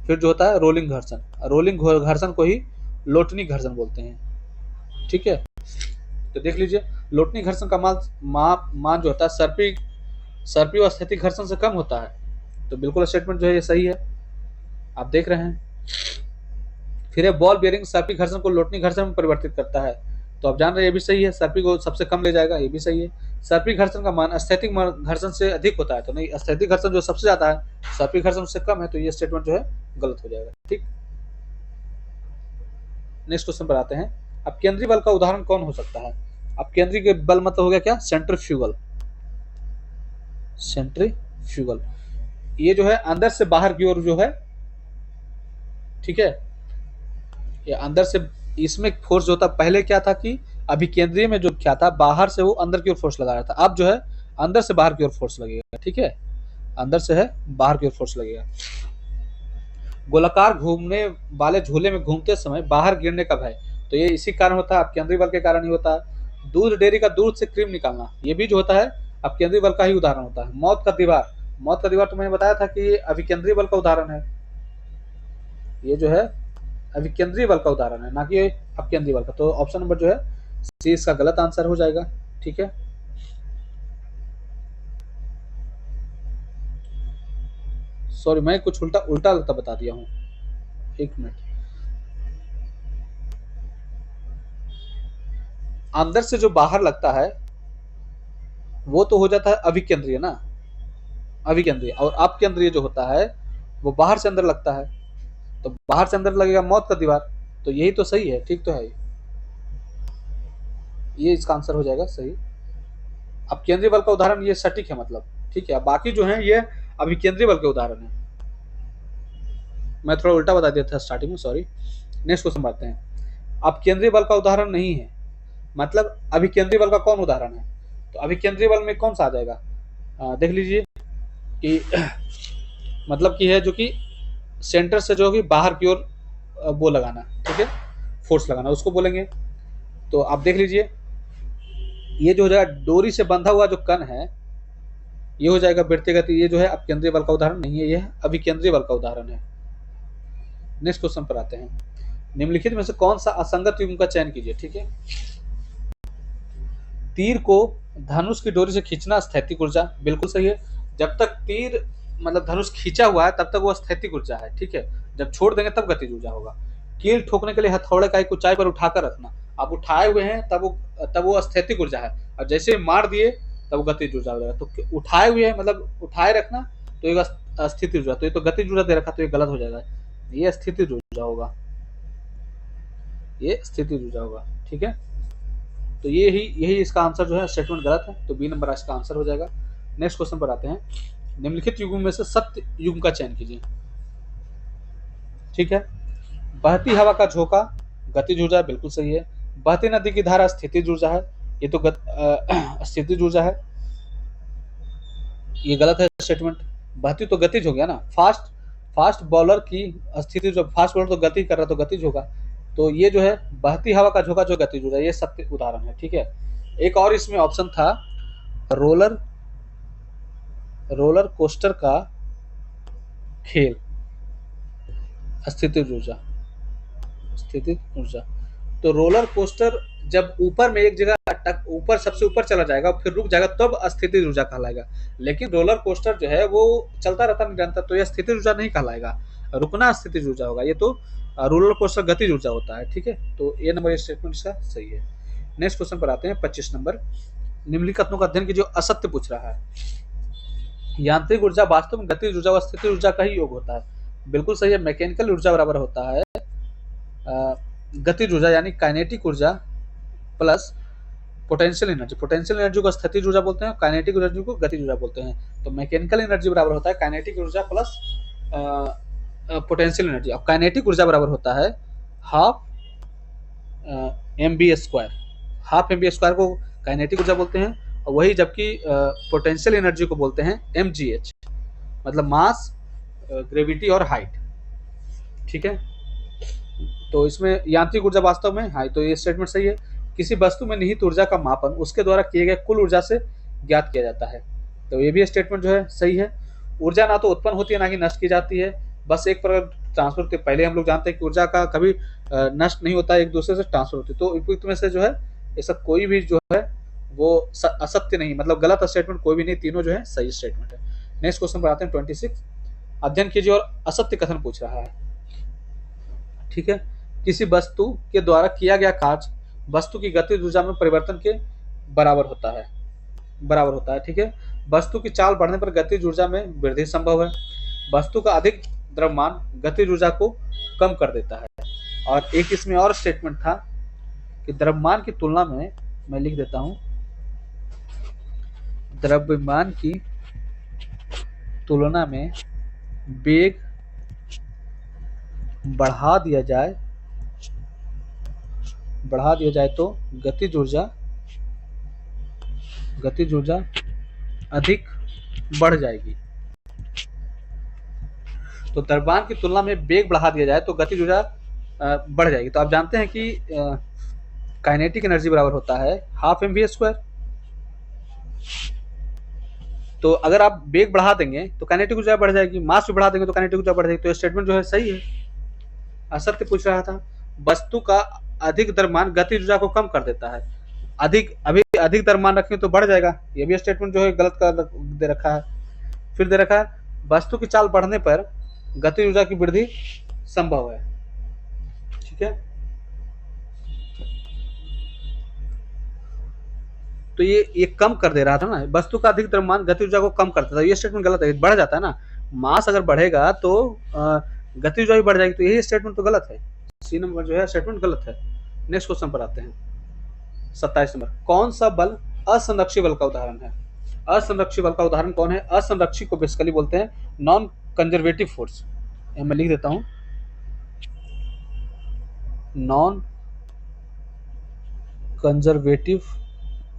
जो होता है रोलिंग घर्षण। रोलिंग घर्षण को ही लोटनी घर्षण बोलते हैं। ठीक है, तो देख लीजिए लोटनी घर्षण का मान जो होता है सर्पी और स्थैतिक घर्षण से कम होता है। तो बिल्कुल स्टेटमेंट जो है ये सही है, आप देख रहे हैं। फिर है बॉल बेयरिंग सर्पी घर्षण को लोटनी घर्षण में परिवर्तित करता है। तो आप जान रहे हैं ये भी सही है, सर्पी को सबसे कम ले जाएगा, ये भी सही है। सर्पी घर्षण का मान स्थैतिक घर्षण से अधिक होता है, तो नहीं, स्थैतिक घर्षण जो सबसे ज्यादा है, सर्पी घर्षण उससे कम है, तो ये स्टेटमेंट जो है गलत हो जाएगा। ठीक, नेक्स्ट क्वेश्चन पर आते हैं। अब केंद्रीय बल का उदाहरण कौन हो सकता है? अब केंद्रीय बल मतलब हो गया क्या? सेंट्रीफ्यूगल। सेंट्रीफ्यूगल ये जो है अंदर से बाहर की ओर जो है, ठीक है, ये अंदर से, इसमें फोर्स जो था पहले क्या था कि अभी केंद्रीय में जो क्या था, बाहर से वो अंदर की ओर फोर्स लगा रहा था, अब जो है अंदर से बाहर की ओर फोर्स लगेगा। ठीक है, अंदर से है बाहर की ओर फोर्स लगेगा। गोलाकार घूमने वाले झूले में घूमते समय बाहर गिरने का भय, तो ये इसी कारण होता है, अब केंद्रीय बल के कारण ही होता है। दूध डेयरी का दूध से क्रीम निकालना, ये भी जो होता है अब केंद्रीय बल का ही उदाहरण होता है। मौत का दीवार तो मैंने बताया था कि ये अभिकेंद्रीय बल का उदाहरण है, ये जो है अभिकेंद्रीय बल का उदाहरण है, ना कि अपकेंद्रीय बल का। तो ऑप्शन नंबर जो है सी इसका गलत आंसर हो जाएगा। ठीक है, सॉरी मैं कुछ उल्टा उल्टा उल्टा बता दिया हूँ, एक मिनट। अंदर से जो बाहर लगता है वो तो हो जाता है अभिकेंद्रीय ना, अभिकेंद्रीय, और अपकेंद्रीय जो होता है वो बाहर से अंदर लगता है, तो बाहर से अंदर लगेगा मौत का दीवार, तो यही तो सही है। ठीक तो है, ये इसका आंसर हो जाएगा सही। अब केंद्रीय बल का उदाहरण ये सटीक है मतलब, ठीक है, बाकी जो है ये अभी केंद्रीय बल के उदाहरण है। मैं थोड़ा उल्टा बता दिया था स्टार्टिंग में, सॉरी। नेक्स्ट क्वेश्चन बढ़ते हैं। अब केंद्रीय बल का उदाहरण नहीं है, मतलब अभी केंद्रीय बल का कौन उदाहरण है? तो अभी केंद्रीय बल में कौन सा आ जाएगा? देख लीजिए कि मतलब कि है जो कि सेंटर से जो कि बाहर की ओर वो लगाना, ठीक है, फोर्स लगाना, उसको बोलेंगे। तो आप देख लीजिए ये जो हो जाएगा डोरी से बंधा हुआ जो कण है, ये हो जाएगा व्यक्तिगत, ये जो है अब केंद्रीय बल का उदाहरण नहीं है, यह अभी केंद्रीय बल का उदाहरण है। नेक्स्ट क्वेश्चन पर आते हैं। निम्नलिखित में से कौन सा असंगत युग्म का चयन कीजिए। ठीक है, तीर को धनुष की डोरी से खींचना स्थैतिक ऊर्जा, बिल्कुल सही है। जब तक तीर मतलब धनुष खींचा हुआ है तब तक वो स्थैतिक ऊर्जा है, ठीक है, जब छोड़ देंगे तब गतिज ऊर्जा होगा। कील ठोकने के लिए हथौड़े का एक ऊंचाई पर उठाकर रखना, आप उठाए हुए हैं तब वो स्थैतिक ऊर्जा है, और जैसे ही मार दिए तब वो गतिज ऊर्जा हो जाएगा। तो उठाए हुए है मतलब उठाए रखना, तो एक स्थिति ऊर्जा, तो ये तो गतिज ऊर्जा दे रखा, तो ये गलत हो जाएगा, ये स्थिति ऊर्जा होगा, ये स्थिति ऊर्जा होगा। ठीक है, तो यही इसका आंसर जो है, स्टेटमेंट गलत है, तो बी नंबर इसका आंसर हो जाएगा। नेक्स्ट क्वेश्चन पर आते हैं। निम्नलिखित युग्म में से सत्य युग्म का चयन कीजिए। ठीक है, बहती हवा का झोंका गतिज ऊर्जा, बिल्कुल सही है। बहती नदी की धारा स्थितिज ऊर्जा है, ये तो स्थितिज ऊर्जा है, ये गलत है स्टेटमेंट। बहती तो गतिज हो गया ना, फास्ट बॉलर की स्थिति, जो फास्ट बॉलर तो गति कर रहा तो गतिज होगा, तो ये जो है बहती हवा का झोंका जो गतिज ऊर्जा, ये सत्य उदाहरण है। ठीक है, एक और इसमें ऑप्शन था रोलर कोस्टर का खेल, स्थितिज ऊर्जा। तो रोलर कोस्टर जब ऊपर में एक जगह ऊपर सबसे ऊपर चला जाएगा फिर रुक जाएगा तब स्थितिज ऊर्जा कहलाएगा, लेकिन रोलर कोस्टर जो है वो चलता रहता निरंतर, तो यह स्थितिज ऊर्जा नहीं कहलाएगा, रुकना स्थितिज ऊर्जा होगा, ये तो रोलर कोस्टर गतिज ऊर्जा होता है। ठीक है, तो ये नंबर स्टेटमेंट इसका सही है। नेक्स्ट क्वेश्चन पर आते हैं, 25 नंबर। निम्नलिखितों का अध्ययन की जो असत्य पूछ रहा है। यांत्रिक ऊर्जा वास्तव में गतिज ऊर्जा व स्थितिज ऊर्जा का ही योग होता है, बिल्कुल सही है। मैकेनिकल ऊर्जा बराबर होता है गतिज ऊर्जा यानी काइनेटिक ऊर्जा plus potential energy. Potential energy को स्थितिज ऊर्जा बोलते हैं, काइनेटिक एनर्जी को गतिज ऊर्जा बोलते हैं। तो मैकेनिकल एनर्जी बराबर होता है काइनेटिक ऊर्जा प्लस पोटेंशियल एनर्जी। अब काइनेटिक ऊर्जा बराबर होता है हाफ mv², हाफ mv² को काइनेटिक ऊर्जा बोलते हैं, और वही जबकि पोटेंशियल एनर्जी को बोलते हैं mgh, मतलब मास, ग्रेविटी और हाइट। ठीक है, तो इसमें यांत्रिक ऊर्जा वास्तव में, हाँ, तो ये स्टेटमेंट सही है किसी वस्तु में निहित ऊर्जा का मापन उसके द्वारा किए गए कुल ऊर्जा से ज्ञात किया जाता है। तो ये भी स्टेटमेंट जो है सही है। ऊर्जा ना तो उत्पन्न होती है ना कि नष्ट की जाती है, बस एक प्रकार ट्रांसफर होती है। पहले हम लोग जानते हैं कि ऊर्जा का कभी नष्ट नहीं होता है, एक दूसरे से ट्रांसफर होती है। तो उपयुक्त में से जो है ऐसा कोई भी जो है वो असत्य नहीं, मतलब गलत स्टेटमेंट कोई भी नहीं, तीनों जो है सही स्टेटमेंट है। नेक्स्ट क्वेश्चन पर आते हैं 26। अध्ययन कीजिए और असत्य कथन पूछ रहा है। ठीक है, किसी वस्तु के द्वारा किया गया कार्य वस्तु की गतिज ऊर्जा में परिवर्तन के बराबर होता है, बराबर होता है। ठीक है, वस्तु की चाल बढ़ने पर गतिज ऊर्जा में वृद्धि संभव है। वस्तु का अधिक द्रव्यमान गतिज ऊर्जा को कम कर देता है। और एक इसमें और स्टेटमेंट था कि द्रव्यमान की तुलना में, मैं लिख देता हूं, द्रव्यमान की तुलना में वेग बढ़ा दिया जाए तो गतिज ऊर्जा अधिक बढ़ जाएगी। तो द्रव्यमान की तुलना में वेग बढ़ा दिया जाए तो गतिज ऊर्जा बढ़ जाएगी। तो आप जानते हैं कि काइनेटिक एनर्जी बराबर होता है हाफ mv²। तो अगर आप वेग बढ़ा देंगे तो काइनेटिक ऊर्जा बढ़ जाएगी, मास भी बढ़ा देंगे तो काइनेटिक ऊर्जा बढ़ जाएगी। तो स्टेटमेंट जो है सही है। असत्य पूछ रहा था, वस्तु का अधिक द्रव्यमान गतिज ऊर्जा को कम कर देता है। अधिक द्रव्यमान रखें तो बढ़ जाएगा, ये भी स्टेटमेंट जो है गलत कर दे रखा है। फिर दे रखा है वस्तु की चाल बढ़ने पर गतिज ऊर्जा की वृद्धि संभव है। ठीक है, तो ये कम कर दे रहा था ना, वस्तु का अधिक द्रव्यमान गतिज ऊर्जा को कम करता था, ये स्टेटमेंट गलत है। बढ़ जाता है ना, मास अगर बढ़ेगा तो गतिज ऊर्जा भी बढ़ जाएगी, तो यही स्टेटमेंट तो गलत है। सी नंबर जो है स्टेटमेंट गलत है। नेक्स्ट क्वेश्चन पर आते हैं 27 नंबर। कौन सा बल असंरक्षी बल का उदाहरण है? असंरक्षी बल का उदाहरण कौन है? असंरक्षी को बेसिकली बोलते हैं नॉन कंजर्वेटिव फोर्स। मैं लिख देता हूं, नॉन कंजर्वेटिव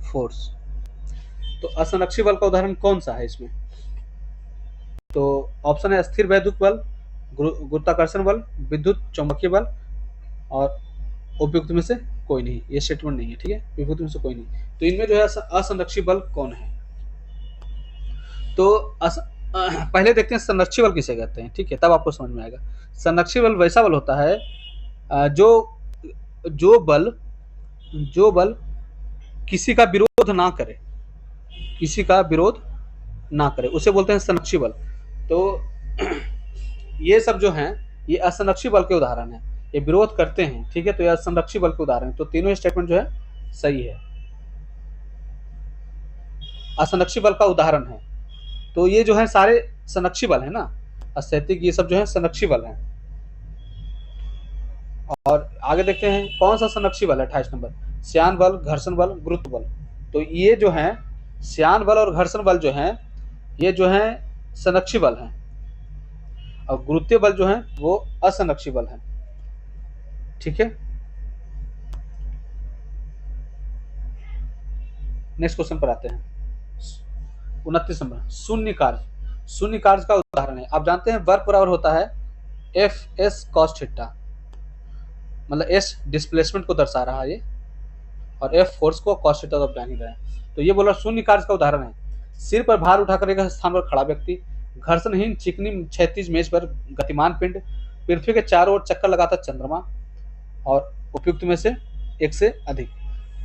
फोर्स। तो असंरक्षी बल का उदाहरण कौन सा है इसमें? तो ऑप्शन है स्थिर वैद्युत बल, गुरुत्वाकर्षण बल, विद्युत चुंबकीय बल, और उपयुक्त में से कोई नहीं। ये स्टेटमेंट नहीं है। ठीक है, उपयुक्त में से कोई नहीं। तो इनमें जो है असंरक्षी बल कौन है? तो पहले देखते हैं संरक्षी बल किसे कहते हैं। ठीक है, तब आपको समझ में आएगा। संरक्षी बल वैसा बल होता है जो बल किसी का विरोध ना करे, उसे बोलते हैं संरक्षी बल। तो ये सब जो हैं ये असंरक्षी बल के उदाहरण हैं, ये विरोध करते हैं। ठीक है, तो ये असंरक्षी बल के उदाहरण। तो तीनों स्टेटमेंट जो है सही है, असंरक्षी बल का उदाहरण है। तो ये जो है सारे संरक्षी बल है ना, स्थैतिक, ये सब जो है संरक्षी बल है। और आगे देखते हैं कौन सा संरक्षी बल है। 28 नंबर, श्यान बल, घर्षण बल, गुरुत्व बल। तो ये जो है श्यान बल और घर्षण बल जो है ये जो है संरक्षी बल है, और गुरुत्वीय बल जो है वो असंरक्षी बल है। ठीक है, नेक्स्ट क्वेश्चन पर आते हैं 29 नंबर। शून्य कार्य का उदाहरण है। आप जानते हैं वर्क बराबर होता है एफ एस कॉस थीटा, मतलब एस डिस्प्लेसमेंट को दर्शा रहा है ये, और एफ फोर्स को, कॉस थीटा तो आप जान ही रहे हैं। तो ये बोला शून्य कार्य का उदाहरण है सिर पर भार उठाकर एक स्थान पर खड़ा व्यक्ति, घर्षणहीन चिकनी क्षैतिज मेज पर गतिमान पिंड, पृथ्वी के चारों ओर चक्कर लगाता चंद्रमा, और उपयुक्त में से एक से अधिक।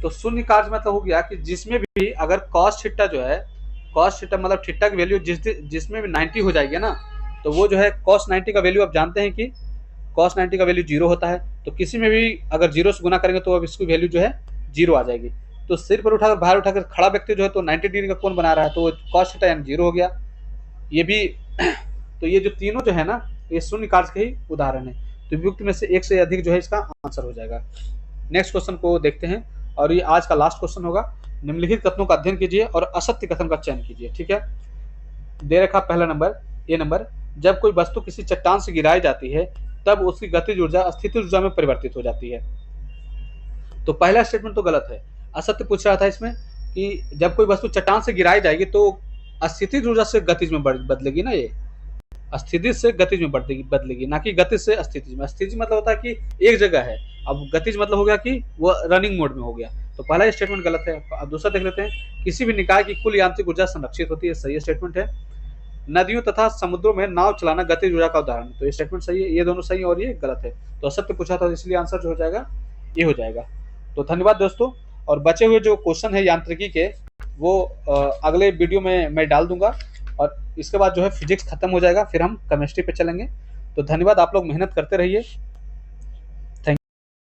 तो शून्य कार्य मतलब हो गया कि जिसमें भी अगर कॉस थीटा जो है, कॉस थीटा मतलब थीटा की वैल्यू जिसमें भी 90 हो जाएगी ना, तो वो जो है कॉस 90 का वैल्यू आप जानते हैं कि कॉस 90 का वैल्यू 0 होता है। तो किसी में भी अगर 0 से गुना करेंगे तो अब इसकी वैल्यू जो है 0 आ जाएगी। तो सिर पर उठाकर बाहर उठाकर खड़ा व्यक्ति जो है तो 90 डिग्री का कोण बना रहा है, तो कॉस थीटा यानी 0 हो गया। ये भी तो ये जो तीनों जो है ना ये शून्य कार्य के ही उदाहरण है। तो उपयुक्त में से एक से अधिक जो है इसका आंसर हो जाएगा। नेक्स्ट क्वेश्चन को देखते हैं, और ये आज का लास्ट क्वेश्चन होगा। निम्नलिखित कथनों का अध्ययन कीजिए और असत्य कथन का चयन कीजिए। ठीक है, दे रखा पहला नंबर, ये नंबर, जब कोई वस्तु किसी चट्टान से गिराई जाती है तब उसकी गतिज ऊर्जा स्थितिज ऊर्जा में परिवर्तित हो जाती है। तो पहला स्टेटमेंट तो गलत है। असत्य पूछ रहा था इसमें कि जब कोई वस्तु चट्टान से गिराई जाएगी तो स्थितिज ऊर्जा से गतिज में बदलेगी ना, ये स्थितिज से गतिज में बदलेगी, ना कि गतिज से स्थितिज में। स्थितिज मतलब होता है कि एक जगह है, अब गतिज मतलब हो गया कि वो रनिंग मोड में हो गया। तो पहला स्टेटमेंट गलत है। अब दूसरा देख लेते हैं, किसी भी निकाय की कुल यांत्रिक ऊर्जा संरक्षित होती है, सही स्टेटमेंट है। नदियों तथा समुद्रों में नाव चलाना गतिज ऊर्जा का उदाहरण, तो ये स्टेटमेंट सही है। ये दोनों सही है और ये गलत है। तो असत्य पूछा था, इसलिए आंसर जो हो जाएगा ये हो जाएगा। तो धन्यवाद दोस्तों, और बचे हुए जो क्वेश्चन है यांत्रिकी के वो अगले वीडियो में मैं डाल दूंगा, और इसके बाद जो है फिजिक्स खत्म हो जाएगा, फिर हम केमिस्ट्री पे चलेंगे। तो धन्यवाद, आप लोग मेहनत करते रहिए।